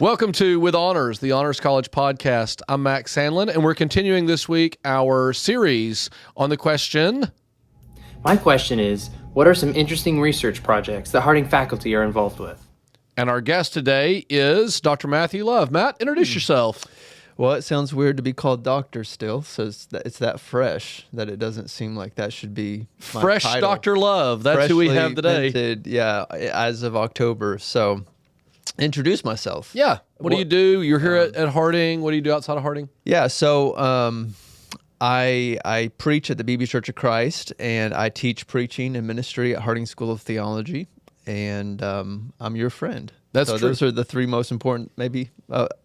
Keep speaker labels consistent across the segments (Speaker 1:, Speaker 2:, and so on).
Speaker 1: Welcome to With Honors, the Honors College podcast. I'm Max Sandlin, and we're continuing this week our series on the question.
Speaker 2: My question is, what are some interesting research projects that Harding faculty are involved with?
Speaker 1: And our guest today is Dr. Matthew Love. Matt, introduce yourself.
Speaker 3: Well, it sounds weird to be called doctor still, so it's that fresh that it doesn't seem like that should be my
Speaker 1: Fresh
Speaker 3: title.
Speaker 1: Dr. Love. That's who we have today.
Speaker 3: Minted, yeah, as of October. So, introduce myself.
Speaker 1: Yeah. What do you do? You're here at Harding. What do you do outside of Harding?
Speaker 3: Yeah, so I preach at the BB Church of Christ, and I teach preaching and ministry at Harding School of Theology, and I'm your friend.
Speaker 1: That's
Speaker 3: so
Speaker 1: true.
Speaker 3: Those are the three most important, maybe,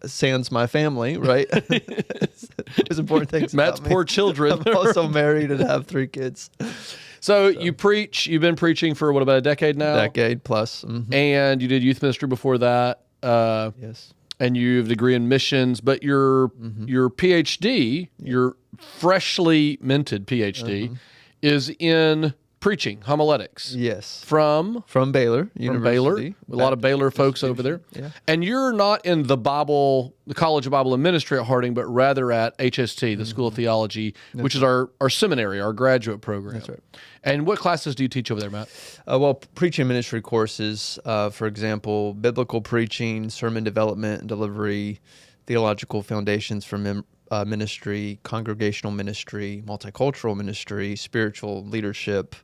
Speaker 3: sans my family, right? There's important things
Speaker 1: Matt's
Speaker 3: about me.
Speaker 1: poor children.
Speaker 3: I'm also married and have 3 kids.
Speaker 1: So you preach, you've been preaching for what, about a decade now?
Speaker 3: Decade plus. Mm-hmm.
Speaker 1: And you did youth ministry before that.
Speaker 3: Yes.
Speaker 1: And you have a degree in missions, but your PhD, your freshly minted PhD, is in preaching, homiletics.
Speaker 3: Yes.
Speaker 1: From
Speaker 3: Baylor
Speaker 1: From
Speaker 3: University.
Speaker 1: Baylor. A lot of Baylor folks over there.
Speaker 3: Yeah.
Speaker 1: And you're not in the College of Bible and Ministry at Harding, but rather at HST, the School of Theology, which is our seminary, our graduate program.
Speaker 3: That's right.
Speaker 1: And what classes do you teach over there, Matt?
Speaker 3: Well, preaching ministry courses, for example, biblical preaching, sermon development and delivery, theological foundations for ministry, congregational ministry, multicultural ministry, spiritual leadership,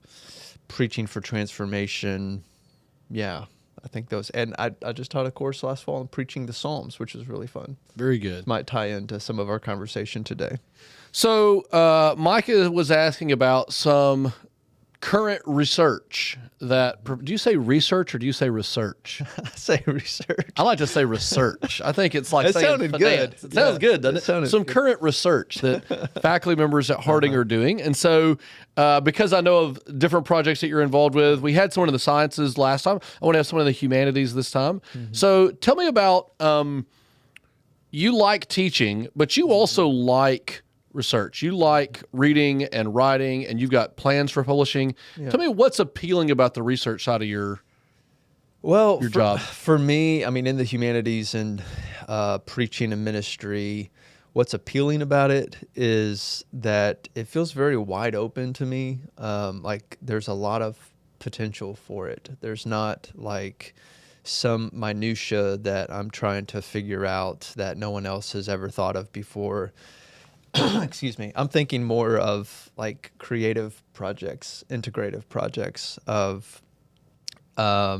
Speaker 3: preaching for transformation. Yeah, I think those. And I just taught a course last fall on preaching the Psalms, which was really fun.
Speaker 1: Very good.
Speaker 3: Might tie into some of our conversation today.
Speaker 1: So Micah was asking about some current research that, do you say research or do you say research?
Speaker 3: I say research.
Speaker 1: I like to say research. I think it's like
Speaker 3: It
Speaker 1: saying
Speaker 3: sounded
Speaker 1: finance.
Speaker 3: good.
Speaker 1: It sounds
Speaker 3: Yeah,
Speaker 1: good, doesn't
Speaker 3: it
Speaker 1: it?
Speaker 3: sounded
Speaker 1: Some
Speaker 3: good.
Speaker 1: current research that faculty members at Harding are doing. And so because I know of different projects that you're involved with, we had someone in the sciences last time. I want to have someone in the humanities this time. So tell me about, you like teaching, but you also like research. You like reading and writing, and you've got plans for publishing.
Speaker 3: Yeah.
Speaker 1: Tell me what's appealing about the research side of your
Speaker 3: Well,
Speaker 1: job.
Speaker 3: For me, I mean, in the humanities and preaching and ministry, what's appealing about it is that it feels very wide open to me. Like there's a lot of potential for it. There's not like some minutia that I'm trying to figure out that no one else has ever thought of before. Excuse me. I'm thinking more of like creative projects, integrative projects of, I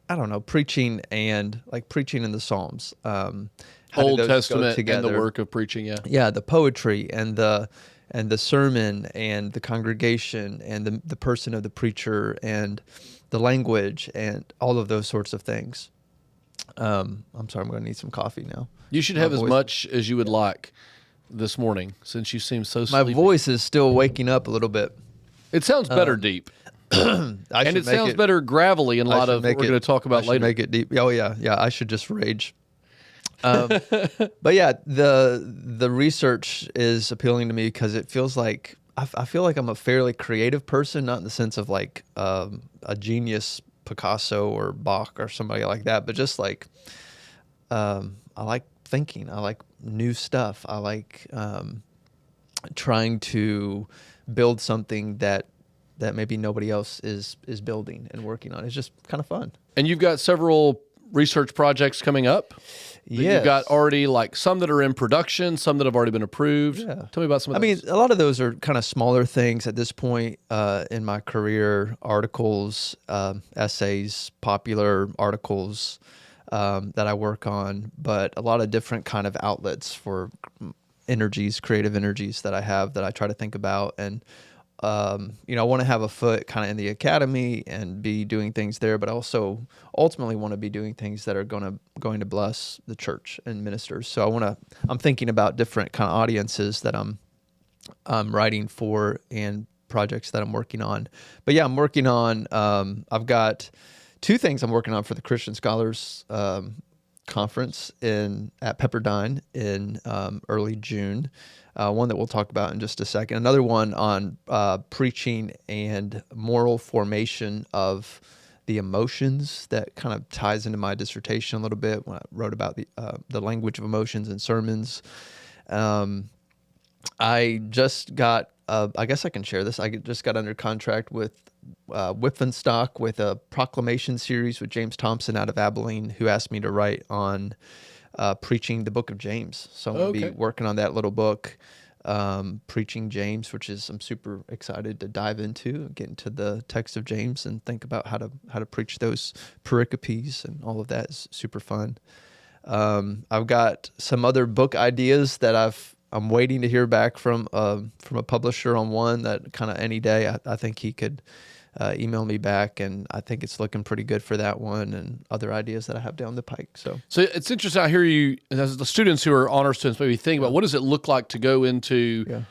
Speaker 3: don't know, preaching and like preaching in the Psalms. How do
Speaker 1: Old
Speaker 3: those go
Speaker 1: Testament and the
Speaker 3: together?
Speaker 1: work of preaching, yeah.
Speaker 3: Yeah, the poetry and the sermon and the congregation and the person of the preacher and the language and all of those sorts of things. I'm sorry, I'm going to need some coffee now.
Speaker 1: You should have as much as you would like this morning, since you seem so
Speaker 3: My
Speaker 1: sleepy.
Speaker 3: voice is still waking up a little bit.
Speaker 1: It sounds better deep. And it sounds better gravelly in a lot of what we're going to talk about later.
Speaker 3: Make it deep. Oh yeah. I should just rage. But yeah, the research is appealing to me because it feels like I feel like I'm a fairly creative person, not in the sense of like a genius Picasso or Bach or somebody like that, but just like I like thinking. I like new stuff. I like trying to build something that maybe nobody else is building and working on. It's just kind of fun.
Speaker 1: And you've got several research projects coming up.
Speaker 3: Yeah,
Speaker 1: You've got already like some that are in production, some that have already been approved.
Speaker 3: Yeah.
Speaker 1: Tell me about some of
Speaker 3: I
Speaker 1: those.
Speaker 3: mean, a lot of those are kind of smaller things at this point in my career, articles, essays, popular articles that I work on, but a lot of different kind of outlets for energies, creative energies that I have that I try to think about. And, I want to have a foot kind of in the academy and be doing things there, but I also ultimately want to be doing things that are going to bless the church and ministers. So I'm thinking about different kind of audiences that I'm writing for and projects that I'm working on. But yeah, I'm working on, I've got 2 things I'm working on for the Christian Scholars Conference at Pepperdine in early June. One that we'll talk about in just a second. Another one on preaching and moral formation of the emotions that kind of ties into my dissertation a little bit when I wrote about the language of emotions in sermons. I just got, I guess I can share this. I just got under contract with Whitfenstock with a proclamation series with James Thompson out of Abilene, who asked me to write on preaching the book of James. So I'm going to be working on that little book, preaching James, which is I'm super excited to dive into, get into the text of James and think about how to preach those pericopes, and all of that is super fun. I've got some other book ideas that I'm waiting to hear back from a publisher on one that kind of any day I think he could email me back, and I think it's looking pretty good for that one, and other ideas that I have down the pike. So
Speaker 1: it's interesting. I hear you, as the students who are honor students, maybe think about what does it look like to go into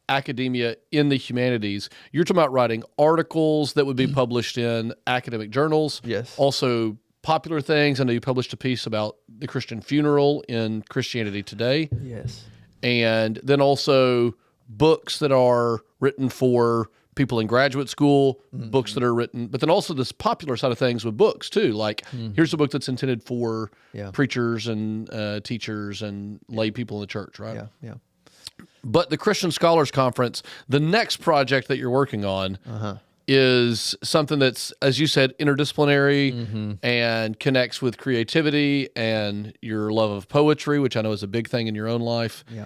Speaker 1: academia in the humanities. You're talking about writing articles that would be published in academic journals.
Speaker 3: Yes.
Speaker 1: Also popular things. I know you published a piece about the Christian funeral in Christianity Today.
Speaker 3: Yes.
Speaker 1: And then also books that are written for people in graduate school, books that are written, but then also this popular side of things with books too. Like here's a book that's intended for preachers and teachers and lay people in the church, right?
Speaker 3: Yeah.
Speaker 1: But the Christian Scholars Conference, the next project that you're working on is something that's, as you said, interdisciplinary and connects with creativity and your love of poetry, which I know is a big thing in your own life.
Speaker 3: Yeah.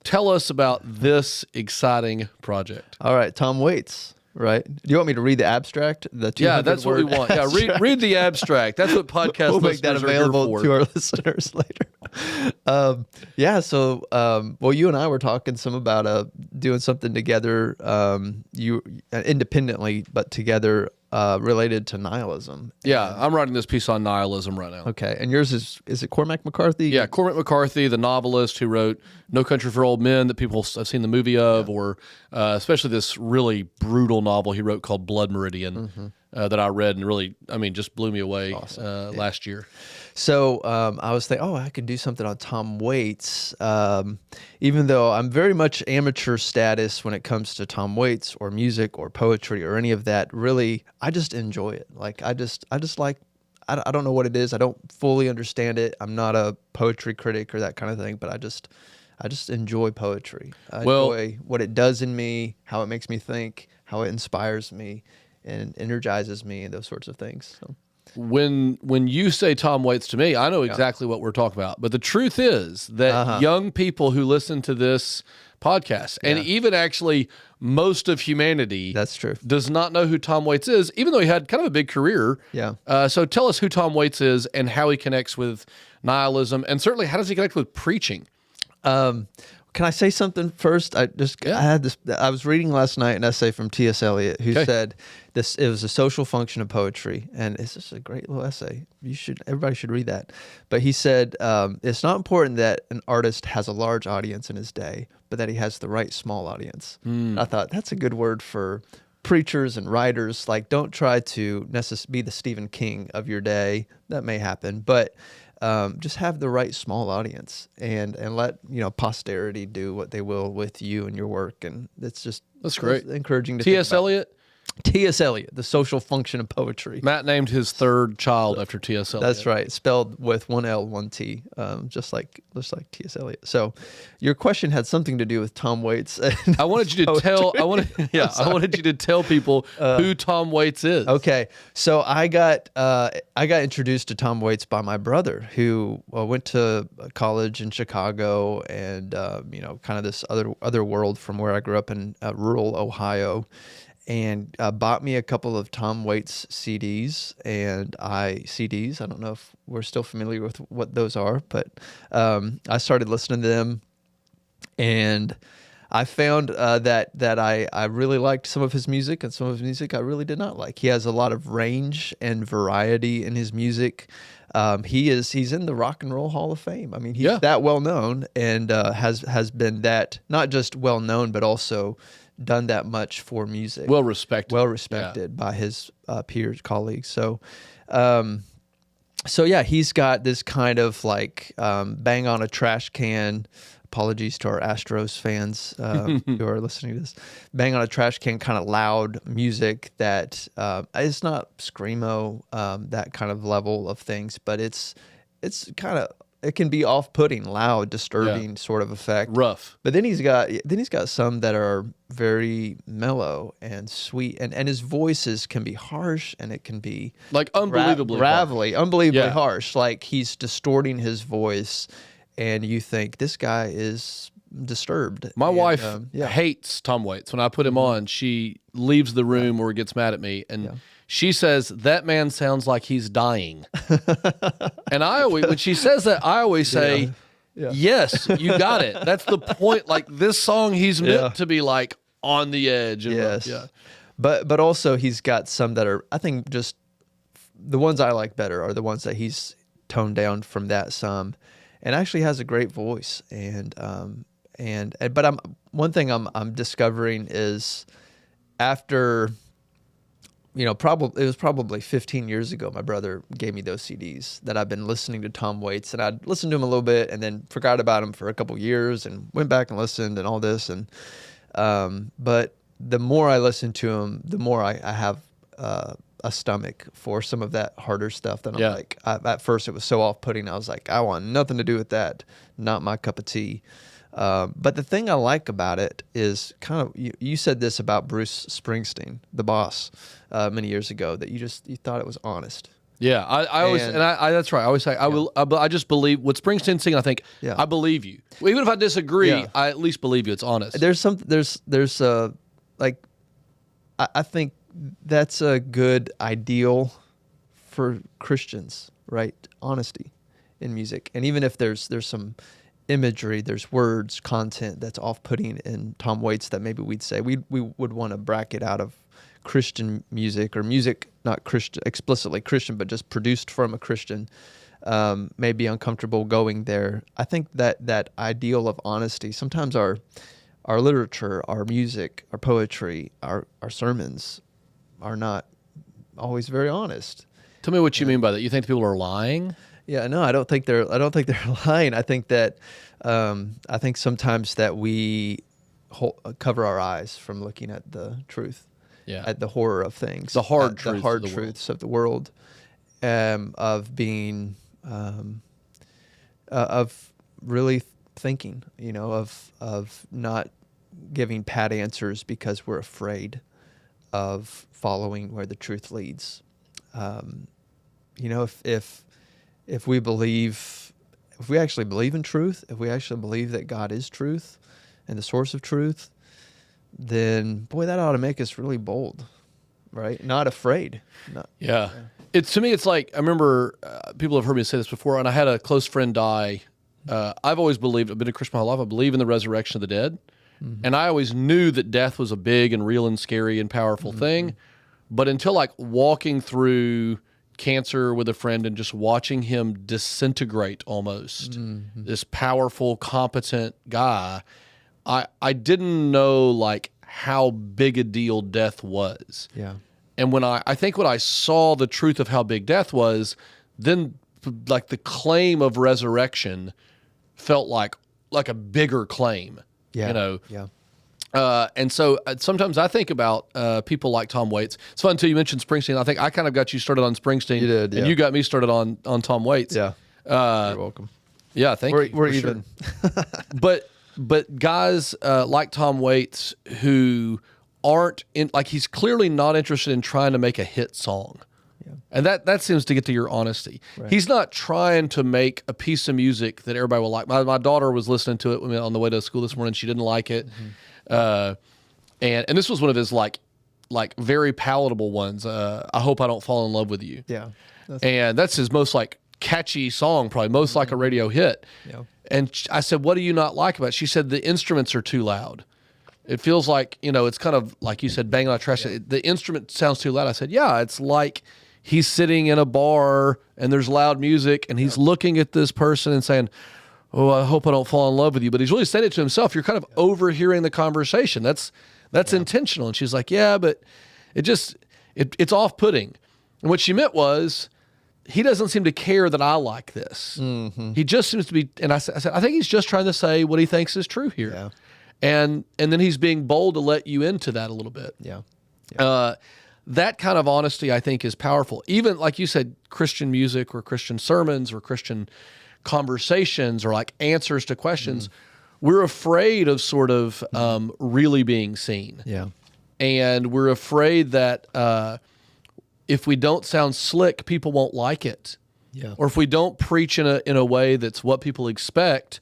Speaker 1: Tell us about this exciting project.
Speaker 3: All right, Tom Waits, right? Do you want me to read the abstract?
Speaker 1: That's what we want.
Speaker 3: Abstract?
Speaker 1: Yeah, read the abstract. That's what podcast
Speaker 3: We'll make that
Speaker 1: listeners are here
Speaker 3: available
Speaker 1: for.
Speaker 3: to our listeners later. Well, you and I were talking some about doing something together, you independently, but together, related to nihilism.
Speaker 1: Yeah, I'm writing this piece on nihilism right now.
Speaker 3: Okay, and yours is it Cormac McCarthy?
Speaker 1: Yeah, Cormac McCarthy, the novelist who wrote No Country for Old Men that people have seen the movie of, or especially this really brutal novel he wrote called Blood Meridian that I read and really, just blew me away last year.
Speaker 3: So I was thinking, I could do something on Tom Waits, even though I'm very much amateur status when it comes to Tom Waits or music or poetry or any of that. Really, I just enjoy it. Like I just like, I don't know what it is. I don't fully understand it. I'm not a poetry critic or that kind of thing, but I just enjoy poetry. I enjoy what it does in me, how it makes me think, how it inspires me and energizes me, and those sorts of things. So.
Speaker 1: When you say Tom Waits to me, I know exactly what we're talking about. But the truth is that young people who listen to this podcast, and even actually most of humanity,
Speaker 3: that's true,
Speaker 1: does not know who Tom Waits is, even though he had kind of a big career.
Speaker 3: Yeah.
Speaker 1: So tell us who Tom Waits is and how he connects with nihilism, and certainly how does he connect with preaching?
Speaker 3: Can I say something first? I had this. I was reading last night an essay from T.S. Eliot, who said this. It was a social function of poetry, and it's just a great little essay. Everybody should read that. But he said it's not important that an artist has a large audience in his day, but that he has the right small audience. I thought that's a good word for preachers and writers. Like, don't try to be the Stephen King of your day. That may happen, but just have the right small audience and let posterity do what they will with you and your work, and that's great, encouraging to
Speaker 1: T.S. Eliot.
Speaker 3: T.S. Eliot, The Social Function of Poetry.
Speaker 1: Matt named his third child after T.S. Eliot.
Speaker 3: That's right, spelled with one L, one T, just like T.S. Eliot. So, your question had something to do with Tom Waits.
Speaker 1: I wanted you to tell. I wanted you to tell people who Tom Waits is.
Speaker 3: Okay, so I got introduced to Tom Waits by my brother, who went to college in Chicago, and kind of this other world from where I grew up in rural Ohio. And bought me a couple of Tom Waits CDs. I don't know if we're still familiar with what those are, but I started listening to them, and I found that I really liked some of his music, and some of his music I really did not like. He has a lot of range and variety in his music. He's in the Rock and Roll Hall of Fame. I mean, he's that well known, and has been that not just well known, but also done that much for music.
Speaker 1: Well respected
Speaker 3: by his peers, colleagues. So, he's got this kind of like bang on a trash can apologies to our Astros fans who are listening to this. Bang on a Trash Can, kind of loud music that it's not screamo, that kind of level of things, but it's kind of, it can be off-putting, loud, disturbing sort of effect.
Speaker 1: Rough.
Speaker 3: But then he's got some that are very mellow and sweet, and his voices can be harsh, and it can be
Speaker 1: like unbelievably
Speaker 3: gravelly, unbelievably harsh. Like he's distorting his voice, and you think this guy is disturbed.
Speaker 1: My wife hates Tom Waits. When I put him on, she leaves the room or gets mad at me, and she says, that man sounds like he's dying. And I always, when she says that, I always say, yes, you got it. That's the point. Like this song, he's meant to be like on the edge. And
Speaker 3: But also he's got some that are, I think just the ones I like better are the ones that he's toned down from that some, and actually has a great voice. But one thing I'm discovering is after, it was probably 15 years ago, my brother gave me those CDs that I've been listening to Tom Waits, and I'd listened to him a little bit and then forgot about him for a couple years and went back and listened and all this. And, but the more I listen to him, the more I have, a stomach for some of that harder stuff that I'm like, at first it was so off-putting. I was like, I want nothing to do with that. Not my cup of tea. But the thing I like about it is kind of, you said this about Bruce Springsteen, the boss, many years ago, that you thought it was honest.
Speaker 1: Yeah, I always, and I that's right. I always say, I just believe what Springsteen's singing. I think, I believe you. Well, even if I disagree, I at least believe you. It's honest.
Speaker 3: I think that's a good ideal for Christians, right? Honesty in music. And even if there's some imagery, there's words, content that's off-putting in Tom Waits that maybe we'd say we would want to bracket out of Christian music, or music not Christian, explicitly Christian, but just produced from a Christian, may be uncomfortable going there. I think that ideal of honesty, sometimes our literature, our music, our poetry, our sermons are not always very honest.
Speaker 1: Tell me what you mean by that. You think people are lying?
Speaker 3: Yeah, no, I don't think they're lying. I think that I think sometimes that we cover our eyes from looking at the truth, at the horror of things,
Speaker 1: the hard
Speaker 3: truths of the world, of being of really thinking, of not giving pat answers because we're afraid of following where the truth leads. If we actually believe in truth, if we actually believe that God is truth and the source of truth, then boy, that ought to make us really bold, right? Not afraid.
Speaker 1: To me, it's like, I remember people have heard me say this before, and I had a close friend die. I've always believed, I've been a Christian my whole life, I believe in the resurrection of the dead. Mm-hmm. And I always knew that death was a big and real and scary and powerful thing. But until like walking through cancer with a friend and just watching him disintegrate almost, this powerful, competent guy, I didn't know like how big a deal death was.
Speaker 3: Yeah.
Speaker 1: And when I think when I saw the truth of how big death was, then like the claim of resurrection felt like a bigger claim.
Speaker 3: Yeah.
Speaker 1: And so sometimes I think about people like Tom Waits. It's fun too. You mentioned Springsteen. I think I kind of got you started on Springsteen.
Speaker 3: You did,
Speaker 1: and you got me started on Tom Waits.
Speaker 3: Yeah. You're welcome.
Speaker 1: Yeah, thank you.
Speaker 3: We're even.
Speaker 1: Sure. But guys like Tom Waits who aren't in, like, he's clearly not interested in trying to make a hit song. And that seems to get to your honesty. Right. He's not trying to make a piece of music that everybody will like. My daughter was listening to it on the way to school this morning. She didn't like it. And this was one of his like very palatable ones. I Hope I Don't Fall in Love with You.
Speaker 3: Yeah.
Speaker 1: That's his most like catchy song, probably most like a radio hit.
Speaker 3: Yeah.
Speaker 1: And I said, what do you not like about it? She said, the instruments are too loud. It feels like, it's kind of like you said, banging on a trash. Yeah. The instrument sounds too loud. I said, yeah, it's like he's sitting in a bar and there's loud music and he's looking at this person and saying, oh, I hope I don't fall in love with you. But he's really saying it to himself. You're kind of overhearing the conversation. That's intentional. And she's like, yeah, but it's off-putting. And what she meant was he doesn't seem to care that I like this. He just seems to be, and I said, I think he's just trying to say what he thinks is true here.
Speaker 3: Yeah.
Speaker 1: And then he's being bold to let you into that a little bit.
Speaker 3: Yeah.
Speaker 1: That kind of honesty, I think, is powerful. Even like you said, Christian music or Christian sermons or Christian conversations or like answers to questions, we're afraid of sort of really being seen.
Speaker 3: Yeah.
Speaker 1: And we're afraid that if we don't sound slick, people won't like it.
Speaker 3: Yeah.
Speaker 1: Or if we don't preach in a way that's what people expect,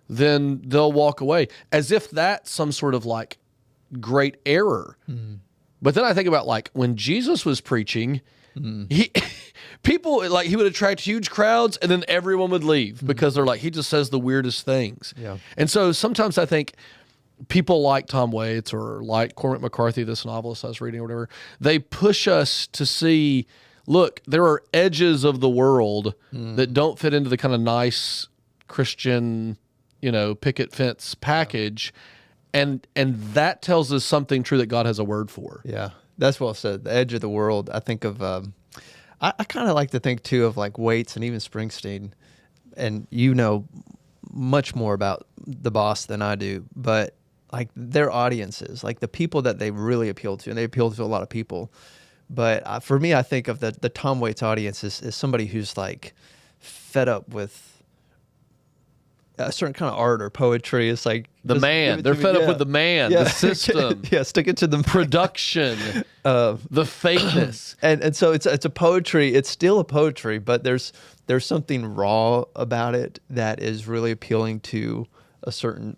Speaker 1: then they'll walk away. As if that's some sort of like great error. But then I think about like when Jesus was preaching, people like he would attract huge crowds and then everyone would leave because they're like, he just says the weirdest things.
Speaker 3: Yeah.
Speaker 1: And so sometimes I think people like Tom Waits or like Cormac McCarthy, this novelist I was reading or whatever, they push us to see, look, there are edges of the world that don't fit into the kind of nice Christian, picket fence package. And that tells us something true that God has a word for.
Speaker 3: Yeah, that's well said. The edge of the world. I think of, I kind of like to think too of like Waits and even Springsteen, and much more about the Boss than I do, but like their audiences, like the people that they really appeal to, and they appeal to a lot of people. But for me, I think of the Tom Waits audience is somebody who's like fed up with a certain kind of art or poetry. It's like
Speaker 1: the man. They're fed up with the man, the system.
Speaker 3: Stick it to the
Speaker 1: production, the fakeness.
Speaker 3: And so it's a poetry. It's still a poetry, but there's something raw about it that is really appealing to a certain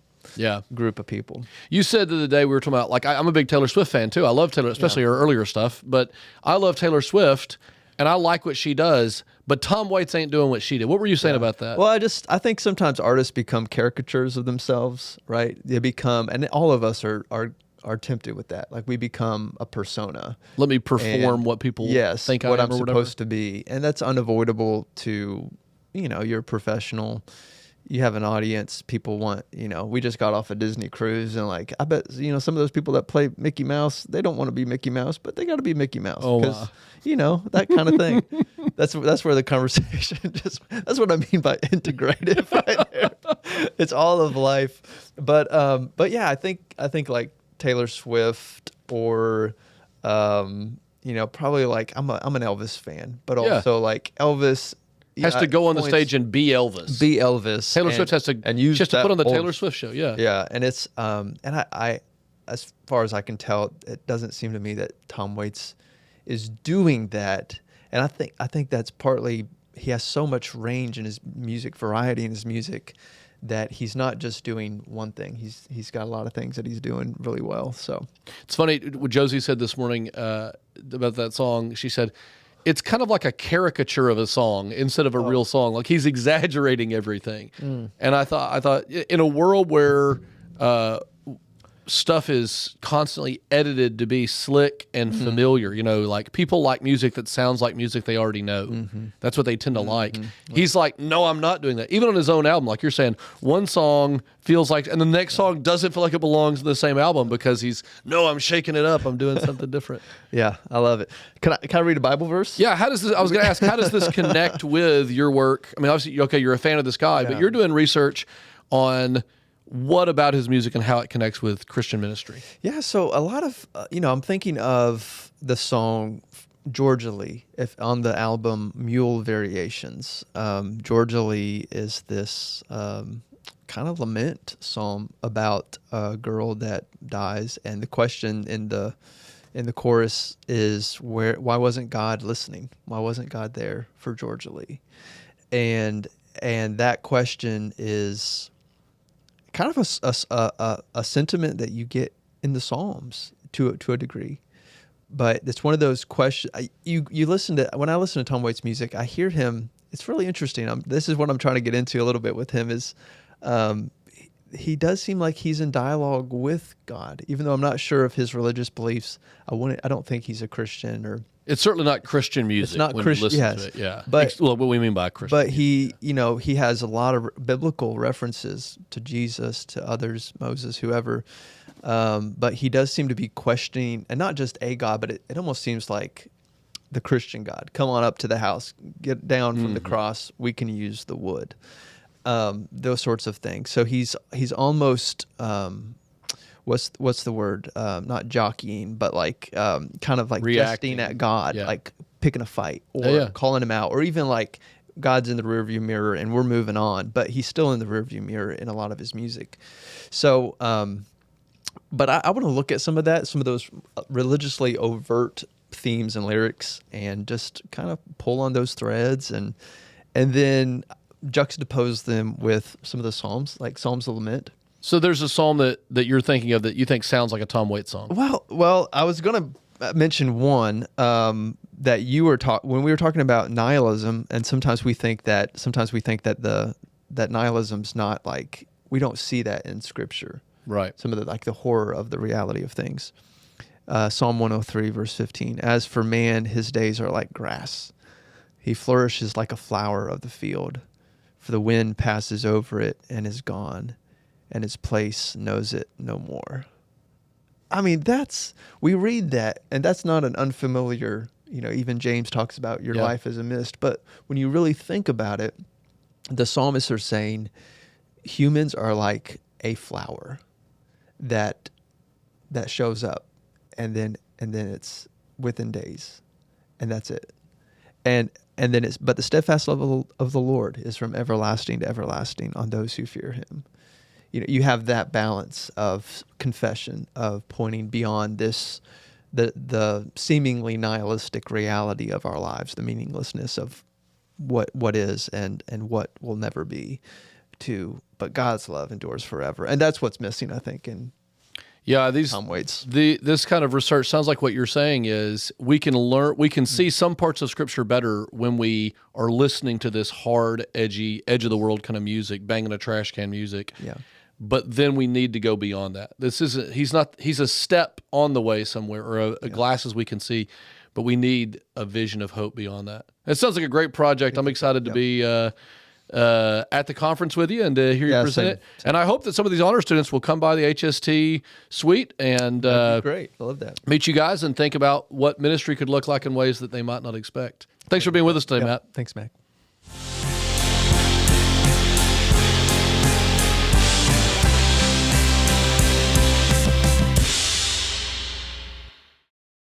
Speaker 3: group of people.
Speaker 1: You said the other day we were talking about, like, I'm a big Taylor Swift fan too. I love Taylor, especially her earlier stuff, but I love Taylor Swift and I like what she does, but Tom Waits ain't doing what she did. What were you saying about that?
Speaker 3: Well, I think sometimes artists become caricatures of themselves, right? They become, and all of us are tempted with that. Like we become a persona.
Speaker 1: Let me perform what people think
Speaker 3: what
Speaker 1: I am
Speaker 3: I'm
Speaker 1: or whatever.
Speaker 3: supposed to be. And that's unavoidable to, you're a professional. You have an audience. People want, we just got off a Disney cruise and like, I bet, some of those people that play Mickey Mouse, they don't want to be Mickey Mouse, but they got to be Mickey Mouse.
Speaker 1: Oh,
Speaker 3: because, that kind of thing. That's where the conversation that's what I mean by integrative right there. It's all of life. But yeah, I think like Taylor Swift or, probably like I'm an Elvis fan, but also like Elvis,
Speaker 1: has to go on the stage and be Elvis. Taylor Swift has to put on the Taylor Swift show. Yeah.
Speaker 3: Yeah. And it's, and I, as far as I can tell, it doesn't seem to me that Tom Waits is doing that. And I think that's partly, he has so much range in his music, variety in his music, that he's not just doing one thing. He's got a lot of things that he's doing really well. So
Speaker 1: it's funny what Josie said this morning about that song. She said, it's kind of like a caricature of a song instead of a real song. Like he's exaggerating everything. And I thought in a world where stuff is constantly edited to be slick and familiar, like people like music that sounds like music they already know. That's what they tend to like. He's like, no, I'm not doing that. Even on his own album, like you're saying, one song feels like, and the next song doesn't feel like it belongs in the same album because I'm shaking it up. I'm doing something different.
Speaker 3: Yeah, I love it. Can I read a Bible verse?
Speaker 1: Yeah. I was going to ask, how does this connect with your work? I mean, obviously, okay, you're a fan of this guy, but you're doing research on what about his music and how it connects with Christian ministry?
Speaker 3: Yeah, so a lot of, I'm thinking of the song Georgia Lee on the album Mule Variations. Georgia Lee is this kind of lament psalm about a girl that dies, and the question in the chorus is why wasn't God listening? Why wasn't God there for Georgia Lee? And that question is kind of a sentiment that you get in the Psalms to a degree, but it's one of those questions. When I listen to Tom Waits' music, I hear him. It's really interesting. This is what I'm trying to get into a little bit with him. Is he does seem like he's in dialogue with God, even though I'm not sure of his religious beliefs. I don't think he's a Christian or.
Speaker 1: It's certainly not Christian music.
Speaker 3: It's not
Speaker 1: when
Speaker 3: Christian.
Speaker 1: You listen
Speaker 3: Yes,
Speaker 1: to it. Yeah.
Speaker 3: But
Speaker 1: what we mean by Christian.
Speaker 3: But he has a lot of biblical references to Jesus, to others, Moses, whoever. But he does seem to be questioning, and not just a God, but it almost seems like the Christian God. Come on up to the house, get down from the cross. We can use the wood. Those sorts of things. So he's almost what's the word? Not jockeying, but like kind of like
Speaker 1: Reacting.
Speaker 3: jesting at God,
Speaker 1: Yeah.
Speaker 3: like picking a fight or calling him out, or even like God's in the rearview mirror and we're moving on, but he's still in the rearview mirror in a lot of his music. So, but I want to look at some of those religiously overt themes and lyrics, and just kind of pull on those threads, and then juxtapose them with some of the Psalms, like Psalms of Lament.
Speaker 1: So there's a psalm that you're thinking of that you think sounds like a Tom Waits song.
Speaker 3: Well, I was going to mention one that you were when we were talking about nihilism, and sometimes we think that that nihilism's not, like, we don't see that in Scripture.
Speaker 1: Right.
Speaker 3: Some of the, like, the horror of the reality of things. Psalm 103, verse 15. As for man, his days are like grass. He flourishes like a flower of the field. For the wind passes over it and is gone, and its place knows it no more. I mean, we read that, and that's not an unfamiliar, even James talks about your life as a mist. But when you really think about it, the psalmists are saying humans are like a flower that shows up, and then it's within days, and that's it. And then but the steadfast love of the Lord is from everlasting to everlasting on those who fear him. You have that balance of confession, of pointing beyond the seemingly nihilistic reality of our lives, the meaninglessness of what is and what will never be, but God's love endures forever. And that's what's missing, I think, in Tom Waits.
Speaker 1: This kind of research sounds like what you're saying is we can see some parts of Scripture better when we are listening to this hard, edgy, edge of the world kind of music, banging a trash can music.
Speaker 3: Yeah.
Speaker 1: But then we need to go beyond that. He's a step on the way somewhere, or a glasses we can see, but we need a vision of hope beyond that. It sounds like a great project. I'm excited to be at the conference with you and to hear you present it. And I hope that some of these honor students will come by the HST suite and
Speaker 3: great. I love that.
Speaker 1: Meet you guys and think about what ministry could look like in ways that they might not expect. Thanks for being with us today, Matt.
Speaker 3: Thanks, Mac.